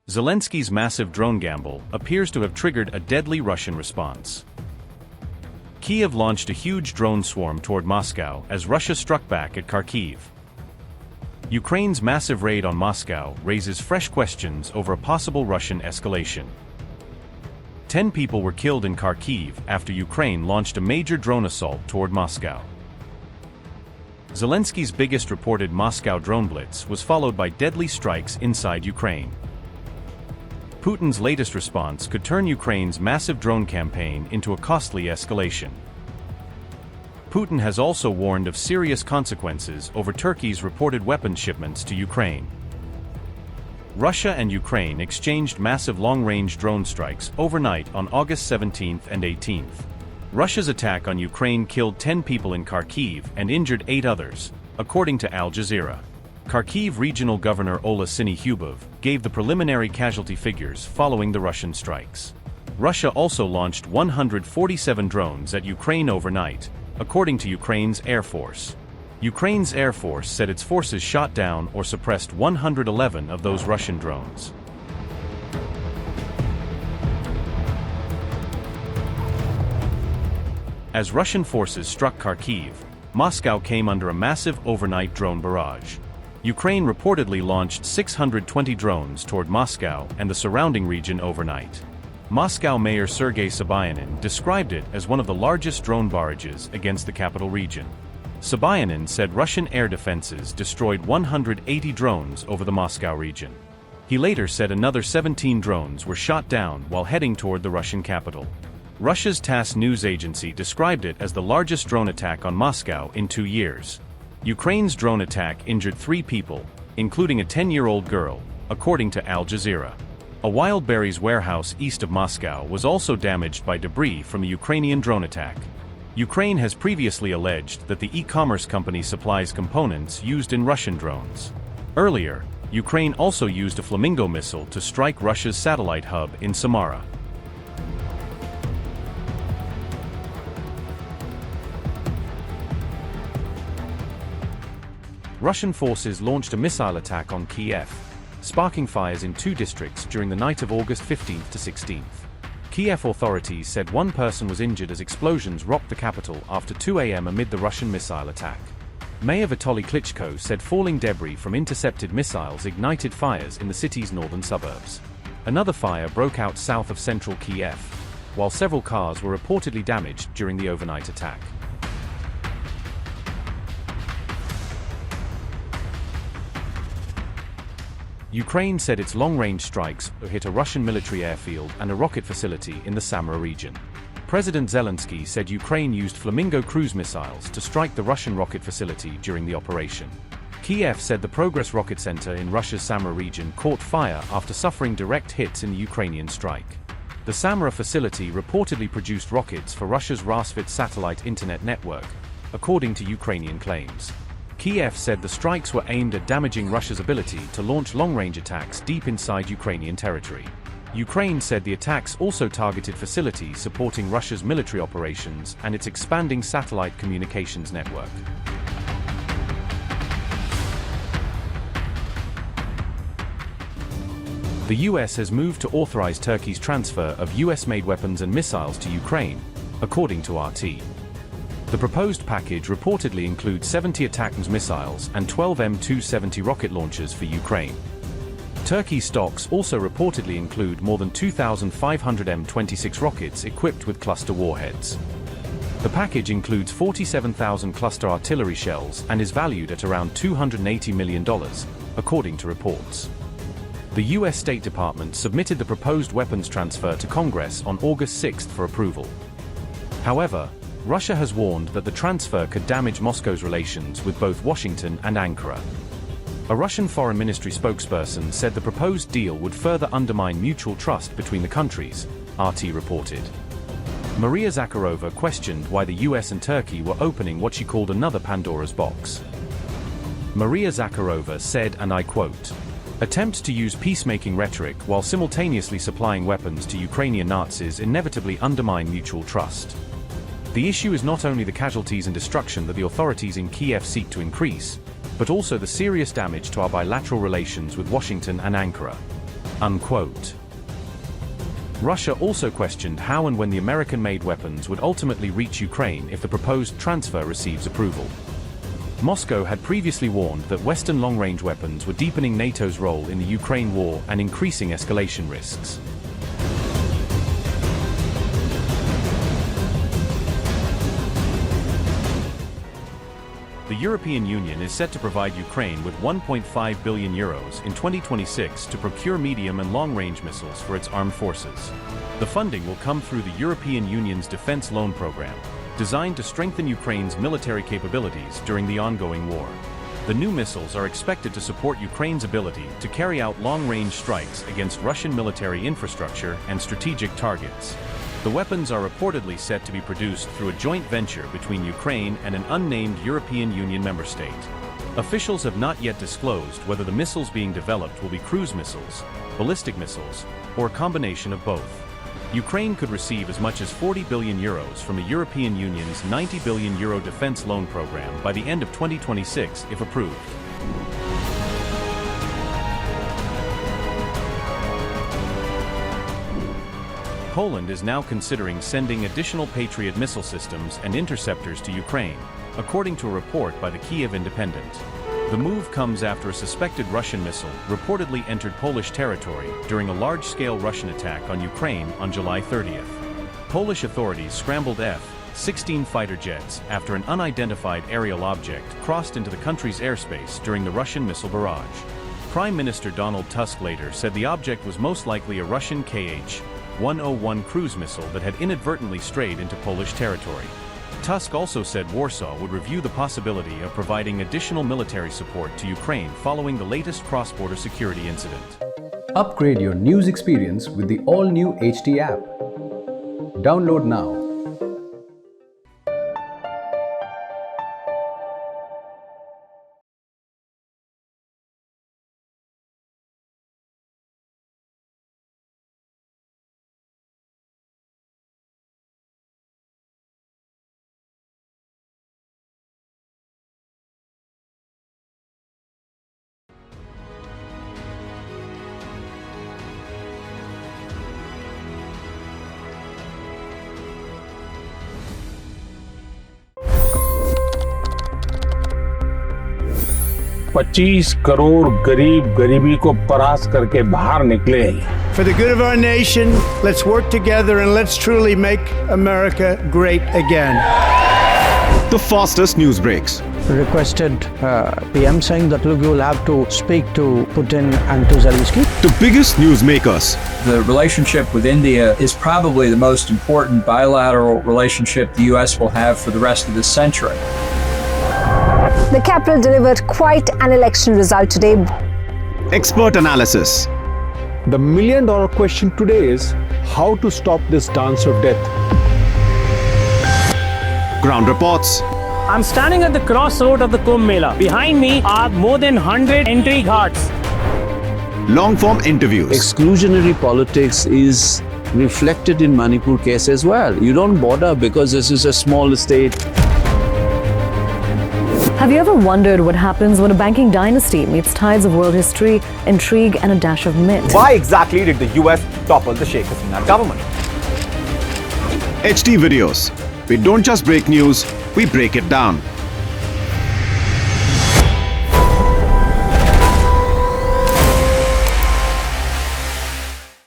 Zelensky's massive drone gamble appears to have triggered a deadly Russian response. Kyiv launched a huge drone swarm toward Moscow as Russia struck back at Kharkiv. Ukraine's massive raid on Moscow raises fresh questions over a possible Russian escalation. 10 people were killed in Kharkiv after Ukraine launched a major drone assault toward Moscow. Zelensky's biggest reported Moscow drone blitz was followed by deadly strikes inside Ukraine. Putin's latest response could turn Ukraine's massive drone campaign into a costly escalation. Putin has also warned of serious consequences over Turkey's reported weapons shipments to Ukraine. Russia and Ukraine exchanged massive long-range drone strikes overnight on August 17th and 18th. Russia's attack on Ukraine killed 10 people in Kharkiv and injured 8 others, according to Al Jazeera. Kharkiv Regional Governor Ola Syniehubov gave the preliminary casualty figures following the Russian strikes. Russia also launched 147 drones at Ukraine overnight, according to Ukraine's Air Force. Ukraine's Air Force said its forces shot down or suppressed 111 of those Russian drones. As Russian forces struck Kharkiv, Moscow came under a massive overnight drone barrage. Ukraine reportedly launched 620 drones toward Moscow and the surrounding region overnight. Moscow Mayor Sergei Sobyanin described it as one of the largest drone barrages against the capital region. Sobyanin said Russian air defenses destroyed 180 drones over the Moscow region. He later said another 17 drones were shot down while heading toward the Russian capital. Russia's TASS news agency described it as the largest drone attack on Moscow in 2 years. Ukraine's drone attack injured 3 people, including a 10-year-old girl, according to Al Jazeera. A wild berries warehouse east of Moscow was also damaged by debris from a Ukrainian drone attack. Ukraine has previously alleged that the e-commerce company supplies components used in Russian drones. Earlier, Ukraine also used a Flamingo missile to strike Russia's satellite hub in Samara. Russian forces launched a missile attack on Kyiv, sparking fires in 2 districts during the night of August 15th to 16th. Kyiv authorities said 1 person was injured as explosions rocked the capital after 2 a.m. amid the Russian missile attack. Mayor Vitaly Klitschko said falling debris from intercepted missiles ignited fires in the city's northern suburbs. Another fire broke out south of central Kyiv, while several cars were reportedly damaged during the overnight attack. Ukraine said its long-range strikes hit a Russian military airfield and a rocket facility in the Samara region. President Zelensky said Ukraine used Flamingo cruise missiles to strike the Russian rocket facility during the operation. Kyiv said the Progress rocket center in Russia's Samara region caught fire after suffering direct hits in the Ukrainian strike. The Samara facility reportedly produced rockets for Russia's Rasvet satellite internet network, according to Ukrainian claims. Kyiv said the strikes were aimed at damaging Russia's ability to launch long-range attacks deep inside Ukrainian territory. Ukraine said the attacks also targeted facilities supporting Russia's military operations and its expanding satellite communications network. The US has moved to authorize Turkey's transfer of US-made weapons and missiles to Ukraine, according to RT. The proposed package reportedly includes 70 ATACMS missiles and 12 M270 rocket launchers for Ukraine. Turkey's stocks also reportedly include more than 2,500 M26 rockets equipped with cluster warheads. The package includes 47,000 cluster artillery shells and is valued at around $280 million, according to reports. The US State Department submitted the proposed weapons transfer to Congress on August 6 for approval. However, Russia has warned that the transfer could damage Moscow's relations with both Washington and Ankara. A Russian Foreign Ministry spokesperson said the proposed deal would further undermine mutual trust between the countries, RT reported. Maria Zakharova questioned why the US and Turkey were opening what she called another Pandora's box. Maria Zakharova said, and I quote, "Attempts to use peacemaking rhetoric while simultaneously supplying weapons to Ukrainian Nazis inevitably undermine mutual trust. The issue is not only the casualties and destruction that the authorities in Kyiv seek to increase, but also the serious damage to our bilateral relations with Washington and Ankara." unquote. Russia also questioned how and when the American-made weapons would ultimately reach Ukraine if the proposed transfer receives approval. Moscow had previously warned that Western long-range weapons were deepening NATO's role in the Ukraine war and increasing escalation risks. The European Union is set to provide Ukraine with €1.5 billion in 2026 to procure medium and long-range missiles for its armed forces. The funding will come through the European Union's defense loan program, designed to strengthen Ukraine's military capabilities during the ongoing war. The new missiles are expected to support Ukraine's ability to carry out long-range strikes against Russian military infrastructure and strategic targets. The weapons are reportedly set to be produced through a joint venture between Ukraine and an unnamed European Union member state. Officials have not yet disclosed whether the missiles being developed will be cruise missiles, ballistic missiles, or a combination of both. Ukraine could receive as much as €40 billion from the European Union's €90 billion defense loan program by the end of 2026 if approved. Poland is now considering sending additional Patriot missile systems and interceptors to Ukraine, according to a report by the Kyiv Independent. The move comes after a suspected Russian missile reportedly entered Polish territory during a large-scale Russian attack on Ukraine on July 30th. Polish authorities scrambled F-16 fighter jets after an unidentified aerial object crossed into the country's airspace during the Russian missile barrage. Prime Minister Donald Tusk later said the object was most likely a Russian Kh-101 cruise missile that had inadvertently strayed into Polish territory. Tusk also said Warsaw would review the possibility of providing additional military support to Ukraine following the latest cross-border security incident. Upgrade your news experience with the all-new HT app. Download now. $25 crore गरीब गरीबी को परास्त करके बाहर निकले। For the good of our nation, let's work together and let's truly make America great again. The fastest news breaks. Requested PM saying that look, you will have to speak to Putin and to Zelensky. The biggest newsmakers. The relationship with India is probably the most important bilateral relationship the US will have for the rest of this century. The capital delivered quite an election result today. Expert analysis. The million-dollar question today is how to stop this dance of death. Ground reports. I'm standing at the crossroad of the Kumbh Mela. Behind me are more than 100 entry ghats. Long-form interviews. Exclusionary politics is reflected in Manipur case as well. You don't bother because this is a small state. Have you ever wondered what happens when a banking dynasty meets tides of world history, intrigue, and a dash of myth? Why exactly did the US topple the Sheikh Hasina government? HT videos. We don't just break news, we break it down.